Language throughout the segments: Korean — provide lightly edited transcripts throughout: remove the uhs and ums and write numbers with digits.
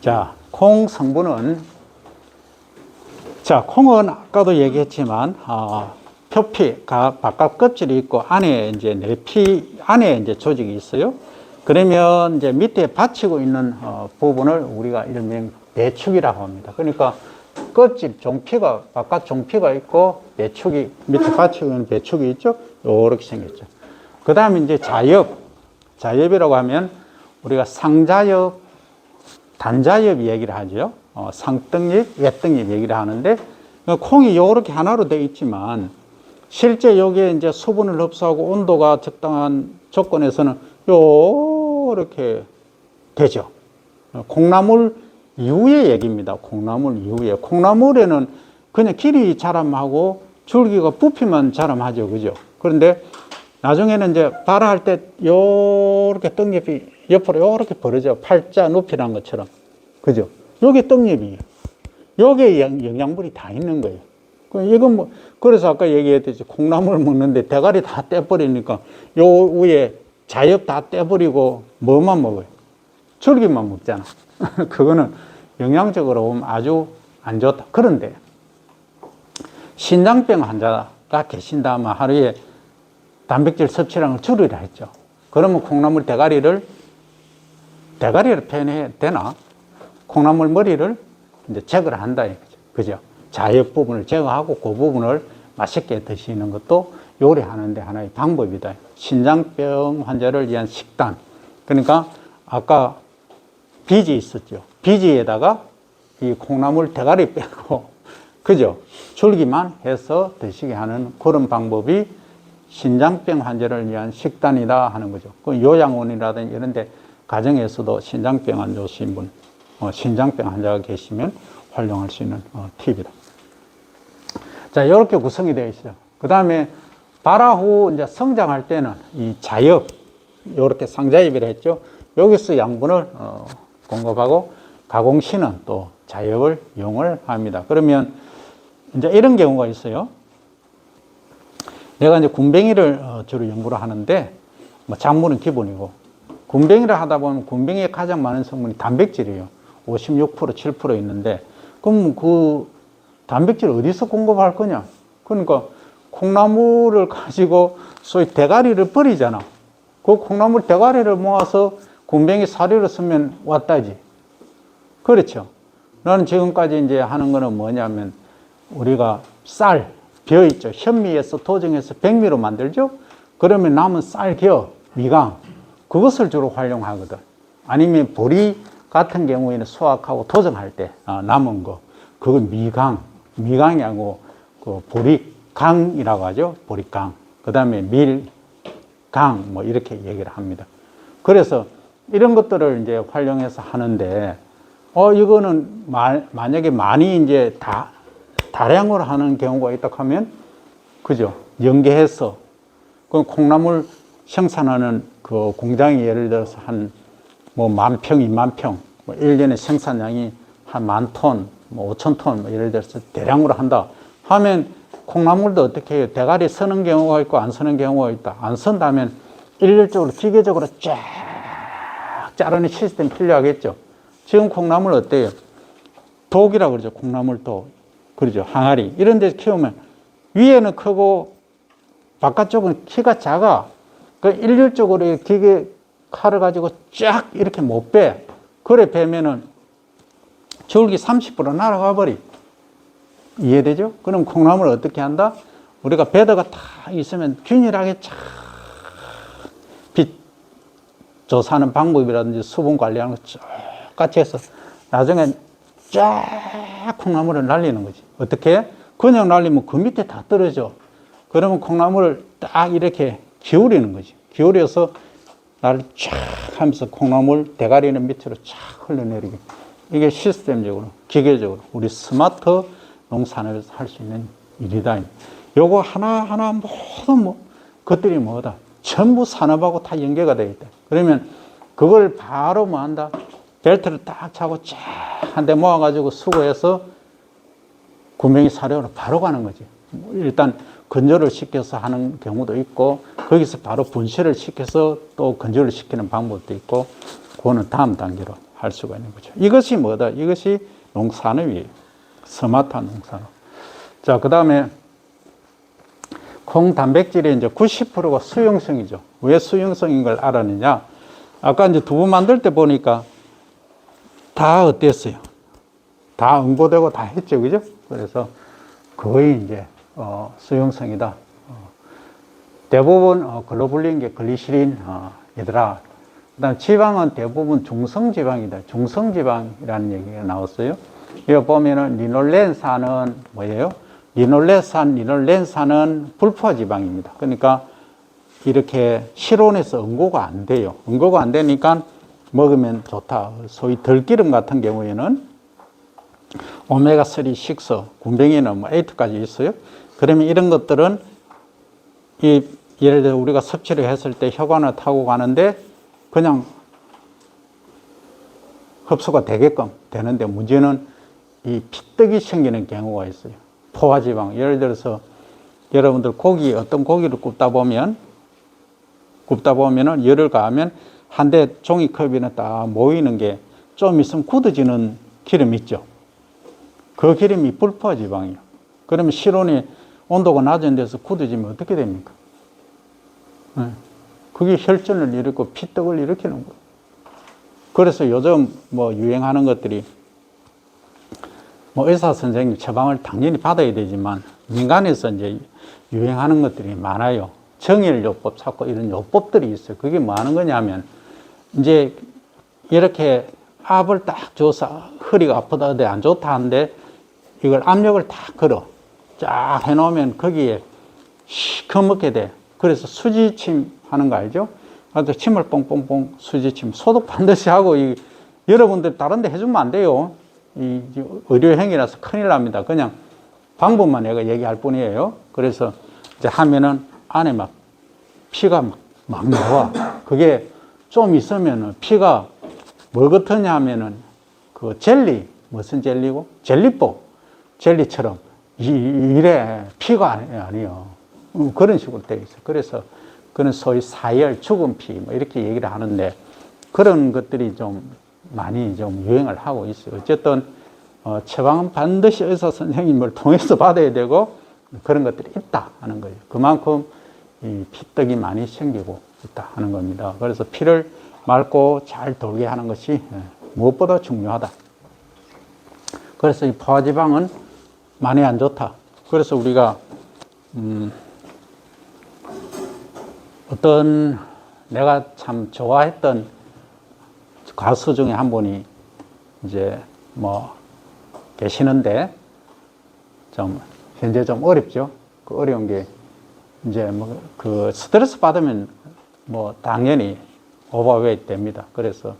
자, 콩 성분은, 자, 콩은 아까도 얘기했지만, 표피가 바깥 껍질이 있고 안에 이제 내피 안에 이제 조직이 있어요. 그러면 이제 밑에 받치고 있는 부분을 우리가 일명 내축이라고 합니다. 그러니까 껍질 종피가 바깥 종피가 있고 내축이 밑에 받치고 있는 배축이 있죠. 요렇게 생겼죠. 그 다음에 이제 자엽이라고 하면 우리가 상자엽, 단자엽 얘기를 하죠. 상떡잎, 외떡잎 얘기를 하는데 콩이 요렇게 하나로 되어 있지만 실제 여기에 이제 수분을 흡수하고 온도가 적당한 조건에서는 요렇게 되죠. 콩나물 이후의 얘기입니다. 콩나물 이후에. 콩나물에는 그냥 길이 자람하고 줄기가 부피만 자람하죠. 그죠? 그런데 나중에는 이제 발화할 때 요렇게 떡잎이 옆으로 요렇게 벌어져. 팔자 높이란 것처럼. 그죠? 요게 떡잎이에요. 요게 영양분이 다 있는 거예요. 이건 뭐, 그래서 아까 얘기했듯이 콩나물 먹는데 대가리 다 떼버리니까 요 위에 자엽 다 떼버리고 뭐만 먹어요? 줄기만 먹잖아. 그거는 영양적으로 보면 아주 안 좋다. 그런데 신장병 환자가 계신다면 하루에 단백질 섭취량을 줄이라 했죠. 그러면 콩나물 대가리를 표현해야 되나? 콩나물 머리를 이제 제거를 한다. 그죠? 자엽 부분을 제거하고 그 부분을 맛있게 드시는 것도 요리하는데 하나의 방법이다. 신장병 환자를 위한 식단. 그러니까 아까 비지 있었죠. 비지에다가 이 콩나물 대가리 빼고, 그죠? 줄기만 해서 드시게 하는 그런 방법이 신장병 환자를 위한 식단이다 하는 거죠. 그 요양원이라든지 이런 데 가정에서도 신장병 안 좋으신 분, 신장병 환자가 계시면 활용할 수 있는 팁이다. 자, 이렇게 구성이 되어 있어요. 그 다음에 발화 후 이제 성장할 때는 이 자엽, 이렇게 상자엽이라 했죠. 여기서 양분을 공급하고 가공시는 또 자엽을 이용을 합니다. 그러면 이제 이런 경우가 있어요. 내가 이제 군뱅이를 주로 연구를 하는데, 뭐 작물은 기본이고, 군뱅이를 하다 보면 군뱅이에 가장 많은 성분이 단백질이에요. 56%, 7% 있는데, 그럼 그 단백질을 어디서 공급할 거냐? 그러니까 콩나물을 가지고 소위 대가리를 버리잖아. 그 콩나물 대가리를 모아서 군뱅이 사료로 쓰면 왔다지. 그렇죠. 나는 지금까지 이제 하는 거는 뭐냐면 우리가 쌀, 벼 있죠. 현미에서 도정해서 백미로 만들죠. 그러면 남은 쌀겨, 미강, 그것을 주로 활용하거든. 아니면 보리 같은 경우에는 수확하고 도정할 때 남은 거, 그건 미강이 아니고 그 보리강이라고 하죠. 보리강. 그 다음에 밀강, 뭐 이렇게 얘기를 합니다. 그래서 이런 것들을 이제 활용해서 하는데, 이거는 만약에 많이 이제 다량으로 하는 경우가 있다 하면, 그죠? 연계해서, 그 콩나물 생산하는 그 공장이 예를 들어서 뭐 10,000평, 20,000평, 뭐 1년에 생산량이 한 10,000톤, 뭐 5,000톤, 뭐 예를 들어서 대량으로 한다 하면 콩나물도 어떻게 해요? 대가리 서는 경우가 있고 안 서는 경우가 있다. 안 선다면 일률적으로 기계적으로 쫙 자르는 시스템이 필요하겠죠. 지금 콩나물 어때요? 독이라고 그러죠. 콩나물 독. 그러죠. 항아리. 이런 데서 키우면 위에는 크고 바깥쪽은 키가 작아. 그 일률적으로 기계 칼을 가지고 쫙 이렇게 못 빼. 그래 빼면은 줄기 30% 날아가 버리. 이해되죠? 그럼 콩나물 어떻게 한다? 우리가 배더가 다 있으면 균일하게 쫙 빛 조사하는 방법이라든지 수분 관리하는 거 똑같이 해서 나중에 쫙 콩나물을 날리는 거지. 어떻게? 그냥 날리면 그 밑에 다 떨어져. 그러면 콩나물을 딱 이렇게 기울이는 거지. 기울여서 나를 쫙 하면서 콩나물 대가리는 밑으로 쫙 흘러내리게. 이게 시스템적으로, 기계적으로 우리 스마트 농산업에서 할 수 있는 일이다. 요거 하나하나 모든 것들이 뭐다? 전부 산업하고 다 연계가 되어 있다. 그러면 그걸 바로 뭐 한다? 벨트를 딱 차고 쫙 한 대 모아가지고 수거해서 군뱅이 사료로 바로 가는 거지. 일단 건조를 시켜서 하는 경우도 있고, 거기서 바로 분실을 시켜서 또 건조를 시키는 방법도 있고, 그거는 다음 단계로 할 수가 있는 거죠. 이것이 뭐다? 이것이 농산업이에요. 스마트한 농산업. 자, 그 다음에 콩 단백질의 이제 90%가 수용성이죠. 왜 수용성인 걸 알았느냐? 아까 이제 두부 만들 때 보니까 다 어땠어요? 다 응고되고 다 했죠. 그죠? 그래서 거의 이제, 수용성이다. 대부분, 글로불린 게 글리시린, 이더라. 그 다음 지방은 대부분 중성지방이다. 중성지방이라는 얘기가 나왔어요. 여기 보면은 리놀렌산은 뭐예요? 리놀렌산은 불포지방입니다. 그러니까 이렇게 실온에서 응고가 안 돼요. 응고가 안 되니까 먹으면 좋다. 소위 들기름 같은 경우에는 오메가3 식소, 군뱅이는 뭐 8까지 있어요. 그러면 이런 것들은 예를 들어 우리가 섭취를 했을 때 혈관을 타고 가는데 그냥 흡수가 되게끔 되는데 문제는 이 피떡이 생기는 경우가 있어요. 포화지방. 예를 들어서 여러분들 어떤 고기를 굽다 보면은 열을 가하면 한 대 종이컵에는 딱 모이는 게 좀 있으면 굳어지는 기름 있죠. 그 기름이 불포지방이에요. 그러면 실온이 온도가 낮은 데서 굳어지면 어떻게 됩니까? 그게 혈전을 일으키고 피떡을 일으키는 거예요. 그래서 요즘 뭐 유행하는 것들이 뭐 의사 선생님 처방을 당연히 받아야 되지만 민간에서 이제 유행하는 것들이 많아요. 정일요법 찾고 이런 요법들이 있어요. 그게 뭐 하는 거냐면 이제 이렇게 압을 딱 줘서 허리가 아프다, 어디 안 좋다 하는데 이걸 압력을 딱 걸어. 쫙 해놓으면 거기에 시커멓게 돼. 그래서 수지침 하는 거 알죠? 그래서 침을 뽕뽕뽕 수지침. 소독 반드시 하고, 여러분들 다른 데 해주면 안 돼요. 의료행위라서 큰일 납니다. 그냥 방법만 내가 얘기할 뿐이에요. 그래서 이제 하면은 안에 막 피가 막 나와. 그게 좀 있으면은 피가 뭐 같으냐 하면은 그 젤리, 무슨 젤리고? 젤리처럼 이래 피가 아니에요. 그런 식으로 되어 있어요. 그래서 그런 소위 사열, 죽은 피, 뭐 이렇게 얘기를 하는데 그런 것들이 좀 많이 좀 유행을 하고 있어요. 어쨌든, 처방은 반드시 의사 선생님을 통해서 받아야 되고 그런 것들이 있다 하는 거예요. 그만큼 이 피떡이 많이 생기고 있다 하는 겁니다. 그래서 피를 맑고 잘 돌게 하는 것이 무엇보다 중요하다. 그래서 이 포화지방은 많이 안 좋다. 그래서 우리가, 어떤 내가 참 좋아했던 가수 중에 한 분이 이제 뭐 계시는데 좀 현재 좀 어렵죠. 그 어려운 게 이제 뭐 그 스트레스 받으면 뭐 당연히 오버웨이트 됩니다. 그래서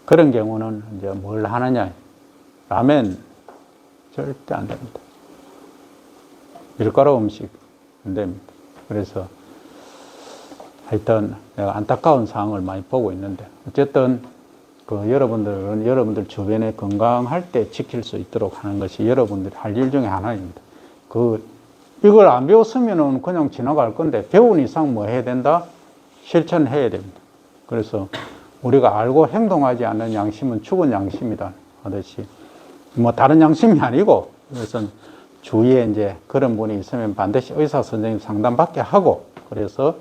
그런 경우는 이제 뭘 하느냐. 라면 절대 안 됩니다. 밀가루 음식 안 됩니다. 그래서 하여튼 내가 안타까운 상황을 많이 보고 있는데 어쨌든 그 여러분들은 여러분들 주변에 건강할 때 지킬 수 있도록 하는 것이 여러분들이 할 일 중에 하나입니다. 이걸 안 배웠으면은 그냥 지나갈 건데 배운 이상 뭐 해야 된다? 실천해야 됩니다. 그래서 우리가 알고 행동하지 않는 양심은 죽은 양심이다 하듯이 뭐 다른 양심이 아니고 그래서 주위에 이제 그런 분이 있으면 반드시 의사 선생님 상담받게 하고 그래서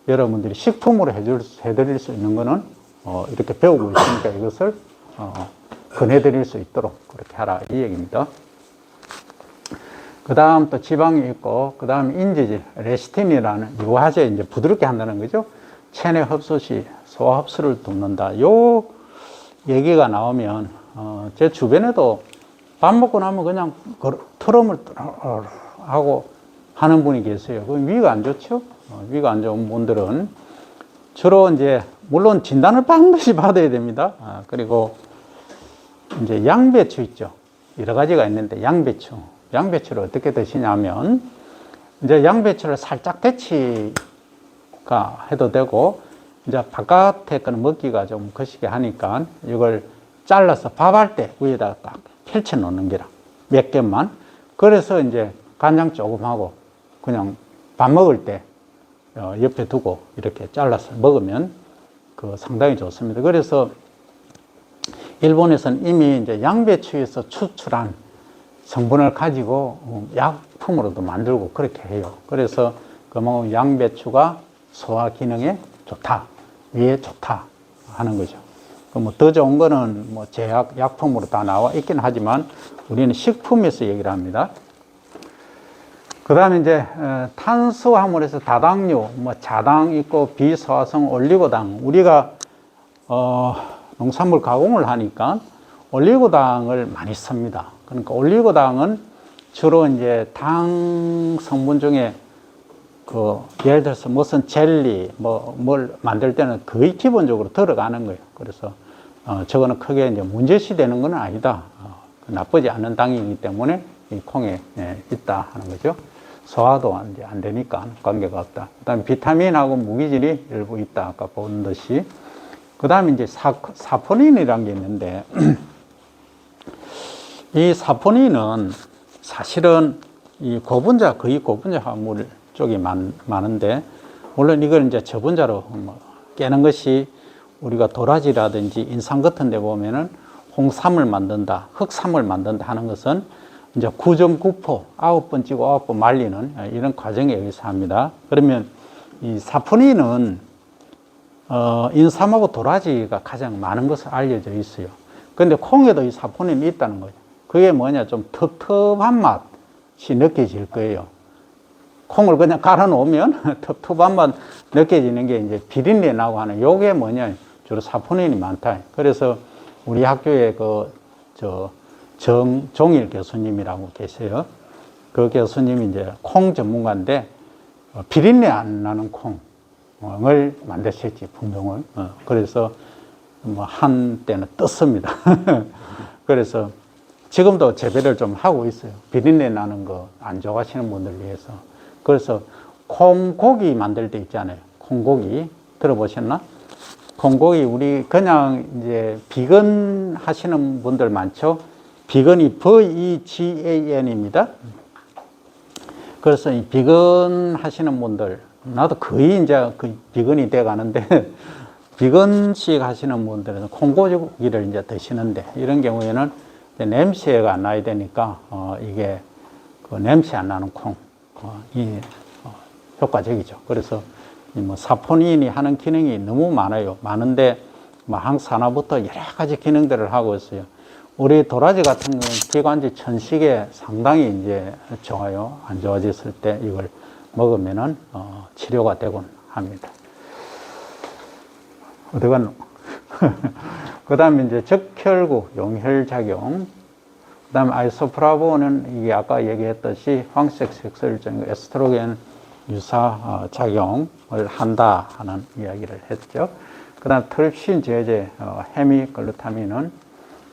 여러분들이 식품으로 해드릴 수 있는 거는 이렇게 배우고 있으니까 이것을 권해드릴 수 있도록 그렇게 하라 이 얘기입니다. 그 다음 또 지방이 있고 그 다음 인지질 레시틴이라는 유화제 이제 부드럽게 한다는 거죠. 체내 흡수 시 소화 흡수를 돕는다. 요 얘기가 나오면 제 주변에도 밥 먹고 나면 그냥 트럼을 하고 하는 분이 계세요. 그 위가 안 좋죠? 위가 안 좋은 분들은 주로 이제 물론 진단을 반드시 받아야 됩니다. 그리고 이제 양배추 있죠. 여러 가지가 있는데 양배추를 어떻게 드시냐면 이제 양배추를 살짝 데치가 해도 되고 이제 바깥에 거는 먹기가 좀 거시게 하니까 이걸 잘라서 밥할 때 위에다가 딱 펼쳐 놓는 게라 몇 개만. 그래서 이제 간장 조금 하고 그냥 밥 먹을 때 옆에 두고 이렇게 잘라서 먹으면 상당히 좋습니다. 그래서 일본에서는 이미 이제 양배추에서 추출한 성분을 가지고 약품으로도 만들고 그렇게 해요. 그래서 그만큼 양배추가 소화 기능에 좋다, 위에 좋다 하는 거죠. 뭐 더 좋은 거는 뭐 제약 약품으로 다 나와 있긴 하지만 우리는 식품에서 얘기를 합니다. 그 다음에 이제 탄수화물에서 다당류, 뭐 자당 있고 비소화성 올리고당. 우리가 농산물 가공을 하니까 올리고당을 많이 씁니다. 그러니까 올리고당은 주로 이제 당 성분 중에 예를 들어서 무슨 젤리 뭘 만들 때는 거의 기본적으로 들어가는 거예요. 그래서 저거는 크게 이제 문제시 되는 건 아니다. 나쁘지 않은 당이기 때문에 이 콩에 있다 하는 거죠. 소화도 이제 안 되니까 관계가 없다. 그다음에 비타민하고 무기질이 일부 있다. 아까 본 듯이. 그다음에 이제 사포닌이라는 게 있는데 이 사포닌은 사실은 이 거의 고분자 화물 쪽이 많은데, 물론 이걸 이제 저분자로 깨는 것이 우리가 도라지라든지 인삼 같은 데 보면은 홍삼을 만든다, 흑삼을 만든다 하는 것은 이제 9.9포, 9번 찌고 9번 말리는 이런 과정에 의해서 합니다. 그러면 이 사포닌은 인삼하고 도라지가 가장 많은 것으로 알려져 있어요. 그런데 콩에도 이 사포닌이 있다는 거죠. 그게 뭐냐, 좀 텁텁한 맛이 느껴질 거예요. 콩을 그냥 갈아 놓으면 텁텁한 맛 느껴지는 게 이제 비린내 나고 하는, 요게 뭐냐, 주로 사포닌이 많다. 그래서 우리 학교에 정종일 교수님이라고 계세요. 그 교수님이 이제 콩 전문가인데 비린내 안 나는 콩을 만드셨지, 품종을. 그래서 뭐 한때는 떴습니다. 그래서 지금도 재배를 좀 하고 있어요. 비린내 나는 거 안 좋아하시는 분들 위해서. 그래서 콩고기 만들 때 있잖아요. 콩고기 들어보셨나? 콩고기, 우리 그냥 이제 비건 하시는 분들 많죠. 비건이 VEGAN입니다. 그래서 이 비건 하시는 분들, 나도 거의 이제 비건이 돼 가는데 비건식 하시는 분들은 콩고기를 이제 드시는데, 이런 경우에는 냄새가 안 나야 되니까 이게 냄새 안 나는 콩이 효과적이죠. 그래서 뭐 사포닌이 하는 기능이 너무 많아요. 많은데 뭐 항산화부터 여러 가지 기능들을 하고 있어요. 우리 도라지 같은 경우는 기관지 천식에 상당히 이제 좋아요. 안 좋아졌을 때 이걸 먹으면은 치료가 되곤 합니다. 어디 갔노? 그 다음에 이제 적혈구, 용혈작용. 그 다음에 아이소프라본은 이게 아까 얘기했듯이 황색 색소일종 에스트로겐 유사 작용을 한다 하는 이야기를 했죠. 그 다음 트립신 제제 헤미글루타민은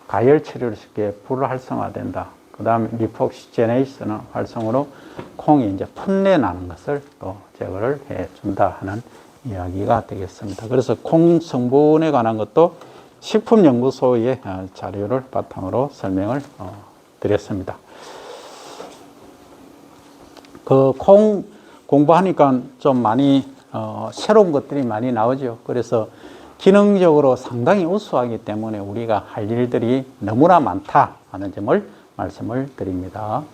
가열 치료를 쉽게 불활성화된다. 그 다음에 리폭시제네이스는 활성으로 콩이 이제 풋내 나는 것을 또 제거를 해준다 하는 이야기가 되겠습니다. 그래서 콩 성분에 관한 것도 식품연구소의 자료를 바탕으로 설명을 드렸습니다. 그 콩 공부하니까 좀 많이 새로운 것들이 많이 나오죠. 그래서 기능적으로 상당히 우수하기 때문에 우리가 할 일들이 너무나 많다 하는 점을 말씀을 드립니다.